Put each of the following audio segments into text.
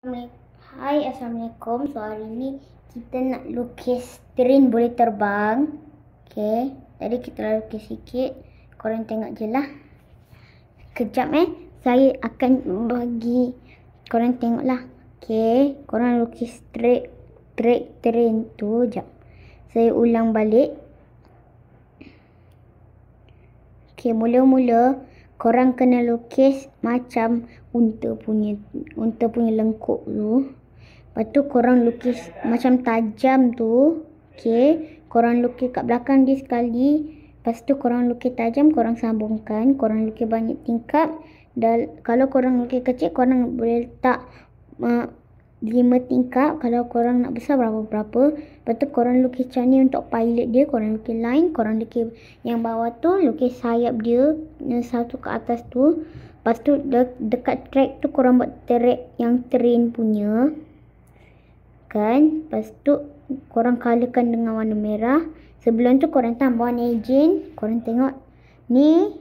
Hai, Assalamualaikum. So hari ni kita nak lukis train boleh terbang. Okay, tadi kita dah lukis sikit. Korang tengok je lah. Kejap saya akan bagi korang tengok lah. Okay, korang lukis train tu. Sekejap, saya ulang balik. Okay, mula-mula korang kena lukis macam unta punya lengkuk tu. Lepas tu korang lukis macam tajam tu. Okay, korang lukis kat belakang dia sekali. Lepas tu korang lukis tajam, korang sambungkan. Korang lukis banyak tingkap. Dan kalau korang lukis kecil, korang boleh letak 5 tingkap. Kalau korang nak besar berapa-berapa. Lepas tu korang lukis macam ni untuk pilot dia. Korang lukis line. Korang lukis yang bawah tu, lukis sayap dia satu ke atas tu. Lepas tu dekat track tu korang buat track yang train punya. Kan. Lepas tu korang colourkan dengan warna merah. Sebelum tu korang tambah warna hijau. Korang tengok ni.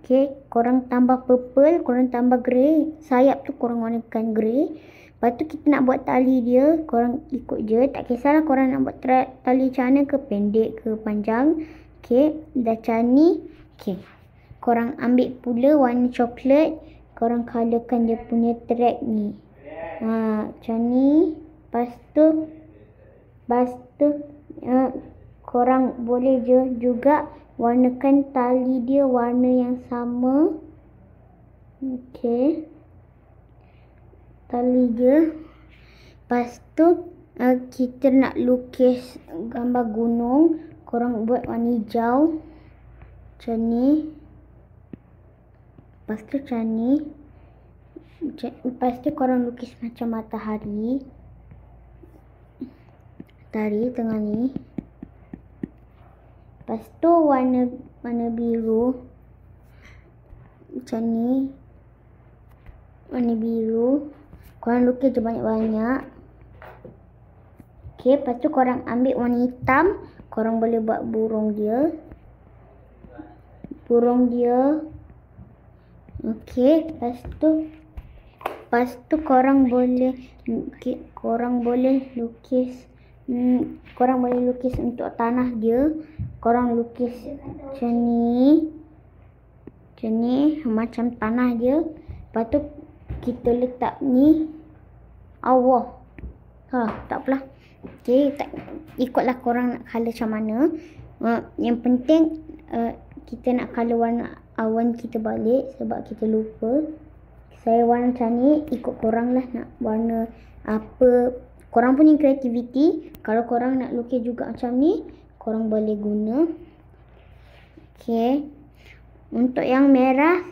Okay, korang tambah purple, korang tambah grey. Sayap tu korang warnakan grey. Lepas tu kita nak buat tali dia, korang ikut je. Tak kisahlah korang nak buat tali macam mana ke, pendek ke panjang. Okay, dah macam ni. Okay, korang ambil pula warna coklat. Korang colourkan dia punya track ni. Macam ni. Lepas tu korang boleh je juga warnakan tali dia warna yang sama. Okay, tali dia. Lepas tu kita nak lukis gambar gunung. Korang buat warna hijau macam ni. Lepas tu macam ni. Lepas tu korang lukis macam matahari tengah ni. Lepas tu warna biru macam ni. Warna biru. Korang lukis je banyak-banyak. Okay, lepas tu korang ambil warna hitam. Korang boleh buat burung dia. Okay, lepas tu korang boleh lukis untuk tanah dia. Korang lukis macam ni. Macam tanah dia. Lepas tu kita letak ni Allah. Tak apalah. Okay, ikutlah korang nak colour macam mana. Yang penting kita nak colour warna awan kita balik. Sebab kita lupa. Saya warna macam ni. Ikut korang lah nak warna apa. Korang punya kreativiti. Kalau korang nak lukis juga macam ni, korang boleh guna. Okay, untuk yang merah,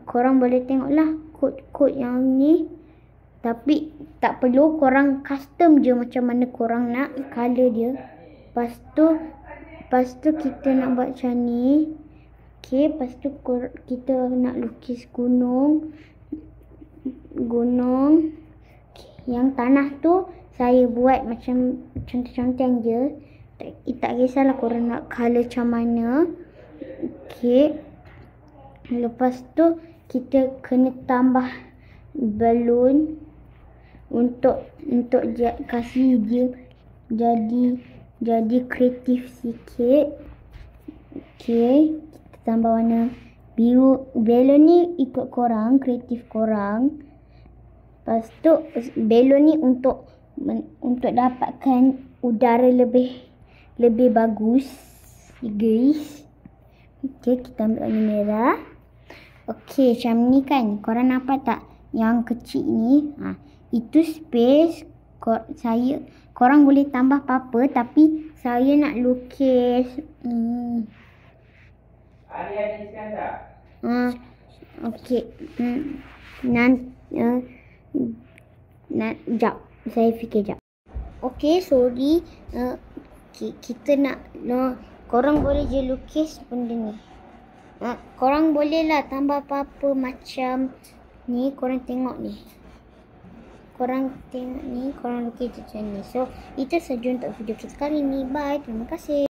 korang boleh tengok lah kod-kod yang ni. Tapi tak perlu, korang custom je macam mana korang nak colour dia. Lepas tu kita nak buat macam ni. Okay, lepas tu kita nak lukis gunung. Yang tanah tu saya buat macam conteng-conteng je. Tak kisahlah korang nak colour macam mana. Okay, lepas tu kita kena tambah balon untuk kasih dia jadi kreatif sikit. Okay, kita tambah warna biru. Balon ni ikut korang, kreatif korang. Lepas tu balon ni untuk dapatkan udara lebih bagus, guys. Okay, kita ambil warna merah. Okay, macam ni kan. Korang nampak tak? Yang kecil ni. Itu space. Korang boleh tambah apa-apa. Tapi saya nak lukis. Okay. Jap. Saya fikir jap. Okay, sorry. Kita nak korang boleh je lukis benda ni. Korang boleh lah tambah apa-apa macam ni. Korang tengok ni. Korang lukis macam ni. So, itu saja untuk video kita kali ni. Bye. Terima kasih.